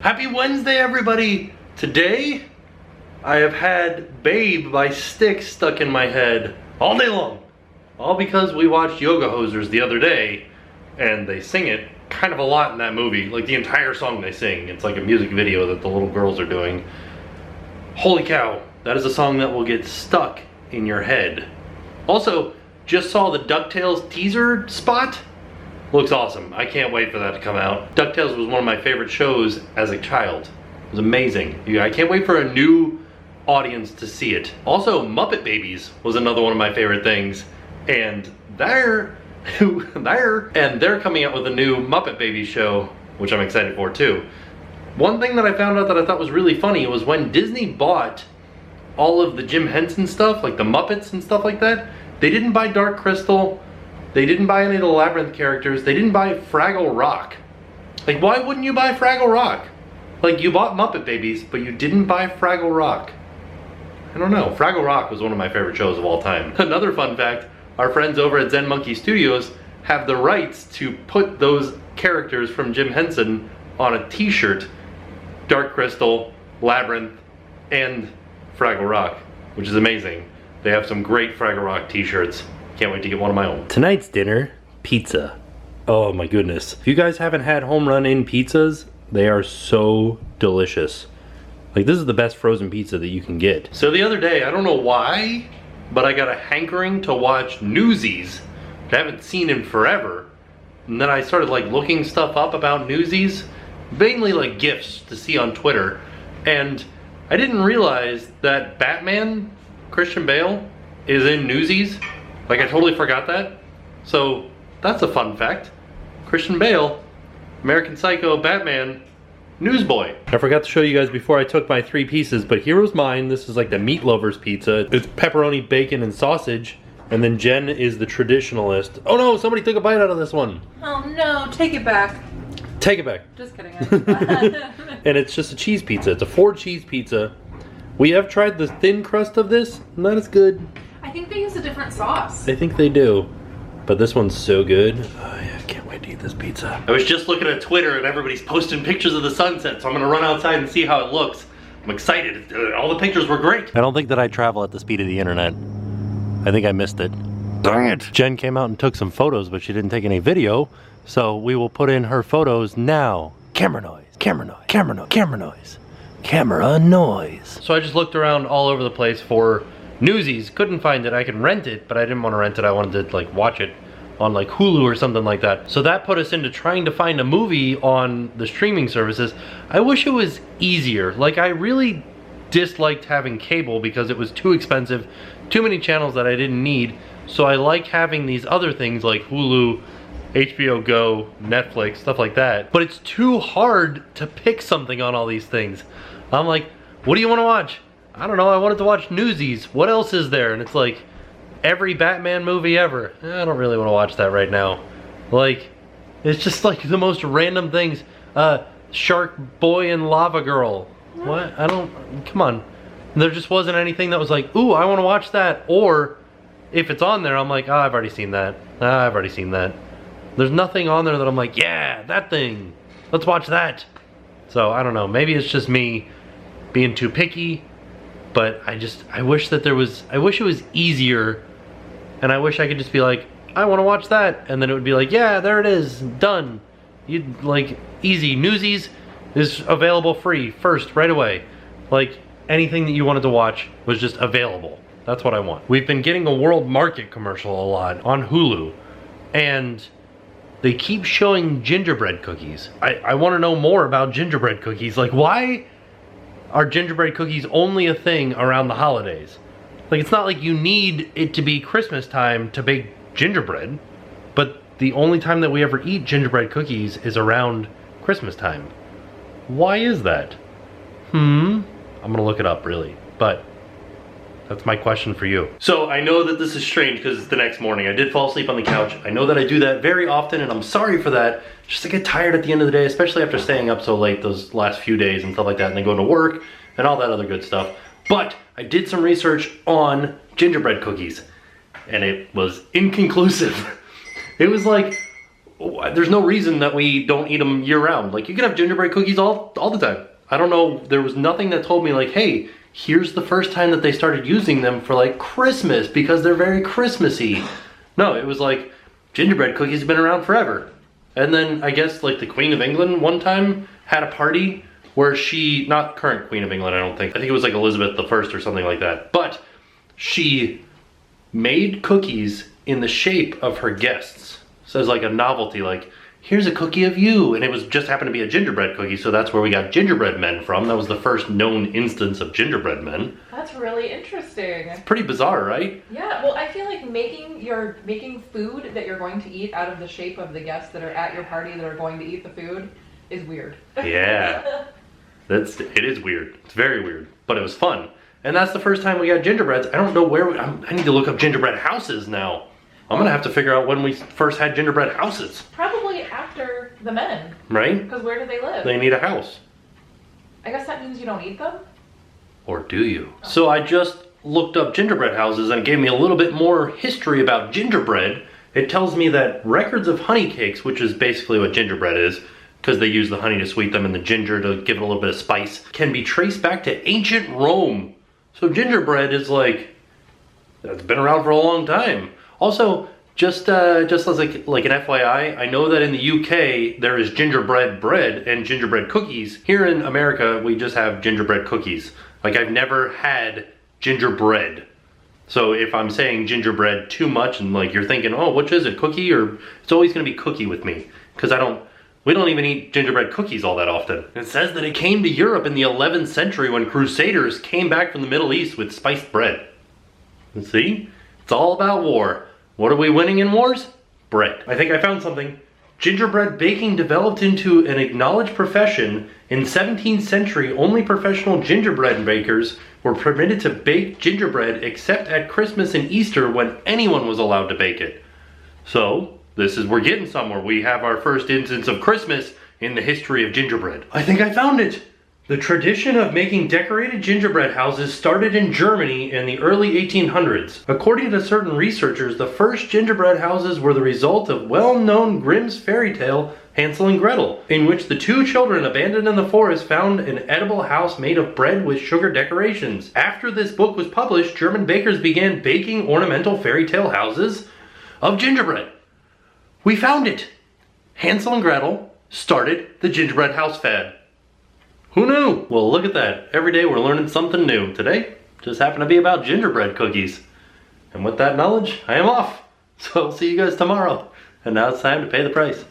Happy Wednesday, everybody! Today, I have had Babe by Styx stuck in my head all day long. All because we watched Yoga Hosers the other day, and they sing it kind of a lot in that movie. Like the entire song they sing. It's like a music video that the little girls are doing. Holy cow, that is a song that will get stuck in your head. Also, just saw the DuckTales teaser spot. Looks awesome. I can't wait for that to come out. DuckTales was one of my favorite shows as a child. It was amazing. I can't wait for a new audience to see it. Also, Muppet Babies was another one of my favorite things. And they're coming out with a new Muppet Babies show, which I'm excited for too. One thing that I found out that I thought was really funny was when Disney bought all of the Jim Henson stuff, like the Muppets and stuff like that, they didn't buy Dark Crystal. They didn't buy any of the Labyrinth characters. They didn't buy Fraggle Rock. Like, why wouldn't you buy Fraggle Rock? Like, you bought Muppet Babies, but you didn't buy Fraggle Rock. I don't know. Fraggle Rock was one of my favorite shows of all time. Another fun fact, our friends over at Zen Monkey Studios have the rights to put those characters from Jim Henson on a t-shirt. Dark Crystal, Labyrinth, and Fraggle Rock, which is amazing. They have some great Fraggle Rock t-shirts. Can't wait to get one of my own. Tonight's dinner, pizza. Oh my goodness. If you guys haven't had Home Run Inn pizzas, they are so delicious. Like, this is the best frozen pizza that you can get. So the other day, I don't know why, but I got a hankering to watch Newsies, which I haven't seen in forever. And then I started like looking stuff up about Newsies, mainly like GIFs to see on Twitter. And I didn't realize that Batman, Christian Bale, is in Newsies. Like, I totally forgot that. So, that's a fun fact. Christian Bale, American Psycho, Batman, Newsboy. I forgot to show you guys before I took my 3 pieces, but here was mine. This is like the Meat Lovers pizza. It's pepperoni, bacon, and sausage. And then Jen is the traditionalist. Oh no, somebody took a bite out of this one. Oh no, take it back. Take it back. Just kidding. And it's just a cheese pizza. It's a 4 cheese pizza. We have tried the thin crust of this. Not as good. I think they use a different sauce. I think they do, but this one's so good. Oh yeah, I can't wait to eat this pizza. I was just looking at Twitter and everybody's posting pictures of the sunset, so I'm gonna run outside and see how it looks. I'm excited. All the pictures were great. I don't think that I travel at the speed of the internet. I think I missed it. Dang it! Jen came out and took some photos, but she didn't take any video, so we will put in her photos now. Camera noise, camera noise, camera noise, camera noise, camera noise. So I just looked around all over the place for Newsies, couldn't find it. I could rent it, but I didn't want to rent it. I wanted to like watch it on like Hulu or something like that. So that put us into trying to find a movie on the streaming services. I wish it was easier. Like, I really disliked having cable because it was too expensive, too many channels that I didn't need. So I like having these other things like Hulu, HBO Go, Netflix, stuff like that. But it's too hard to pick something on all these things. I'm like, what do you want to watch? I don't know, I wanted to watch Newsies. What else is there? And it's like, every Batman movie ever. I don't really want to watch that right now. Like, it's just like the most random things. Shark Boy and Lava Girl. What? I don't, come on. There just wasn't anything that was like, ooh, I want to watch that. Or, if it's on there, I'm like, oh, I've already seen that. I've already seen that. There's nothing on there that I'm like, yeah, that thing. Let's watch that. So, I don't know. Maybe it's just me being too picky. But I wish that I wish it was easier, and I wish I could just be like, I want to watch that, and then it would be like, yeah, there it is, done. You'd like, easy. Newsies is available free, first, right away. Like, anything that you wanted to watch was just available. That's what I want. We've been getting a World Market commercial a lot on Hulu, and they keep showing gingerbread cookies. I want to know more about gingerbread cookies. Like, why are gingerbread cookies only a thing around the holidays? Like, it's not like you need it to be Christmas time to bake gingerbread, but the only time that we ever eat gingerbread cookies is around Christmas time. Why is that? I'm gonna look it up, really, but that's my question for you. So I know that this is strange because it's the next morning. I did fall asleep on the couch. I know that I do that very often, and I'm sorry for that. Just to get tired at the end of the day, especially after staying up so late those last few days and stuff like that, and then going to work and all that other good stuff. But I did some research on gingerbread cookies, and it was inconclusive. It was like there's no reason that we don't eat them year round. Like, you can have gingerbread cookies all the time. I don't know, there was nothing that told me like, hey, here's the first time that they started using them for like Christmas because they're very Christmassy. No, it was like, gingerbread cookies have been around forever. And then I guess like the Queen of England one time had a party where she, not current Queen of England, I don't think. I think it was like Elizabeth I or something like that. But she made cookies in the shape of her guests. So it's like a novelty, like, here's a cookie of you. And it was just happened to be a gingerbread cookie, so that's where we got gingerbread men from. That was the first known instance of gingerbread men. That's really interesting. It's pretty bizarre, right? Yeah, well, I feel like making food that you're going to eat out of the shape of the guests that are at your party that are going to eat the food is weird. Yeah. It is weird. It's very weird, but it was fun. And that's the first time we got gingerbreads. I don't know where, I need to look up gingerbread houses now. I'm gonna have to figure out when we first had gingerbread houses. Probably after the men. Right? Because where do they live? They need a house. I guess that means you don't eat them? Or do you? Oh. So I just looked up gingerbread houses and it gave me a little bit more history about gingerbread. It tells me that records of honey cakes, which is basically what gingerbread is, because they use the honey to sweet them and the ginger to give it a little bit of spice, can be traced back to ancient Rome. So gingerbread is like, it's been around for a long time. Also, just as like an FYI, I know that in the UK there is gingerbread bread and gingerbread cookies. Here in America, we just have gingerbread cookies. Like, I've never had gingerbread. So if I'm saying gingerbread too much and like you're thinking, oh, which is it, cookie? Or it's always gonna be cookie with me, because we don't even eat gingerbread cookies all that often. It says that it came to Europe in the 11th century when crusaders came back from the Middle East with spiced bread. And see? It's all about war. What are we winning in wars? Bread. I think I found something. Gingerbread baking developed into an acknowledged profession. In 17th century, only professional gingerbread bakers were permitted to bake gingerbread except at Christmas and Easter when anyone was allowed to bake it. So, we're getting somewhere. We have our first instance of Christmas in the history of gingerbread. I think I found it. The tradition of making decorated gingerbread houses started in Germany in the early 1800s. According to certain researchers, the first gingerbread houses were the result of well-known Grimm's fairy tale Hansel and Gretel, in which the two children abandoned in the forest found an edible house made of bread with sugar decorations. After this book was published, German bakers began baking ornamental fairy tale houses of gingerbread. We found it! Hansel and Gretel started the gingerbread house fad. Who knew? Well, look at that. Every day we're learning something new. Today just happened to be about gingerbread cookies. And with that knowledge, I am off. So I'll see you guys tomorrow. And now it's time to pay the price.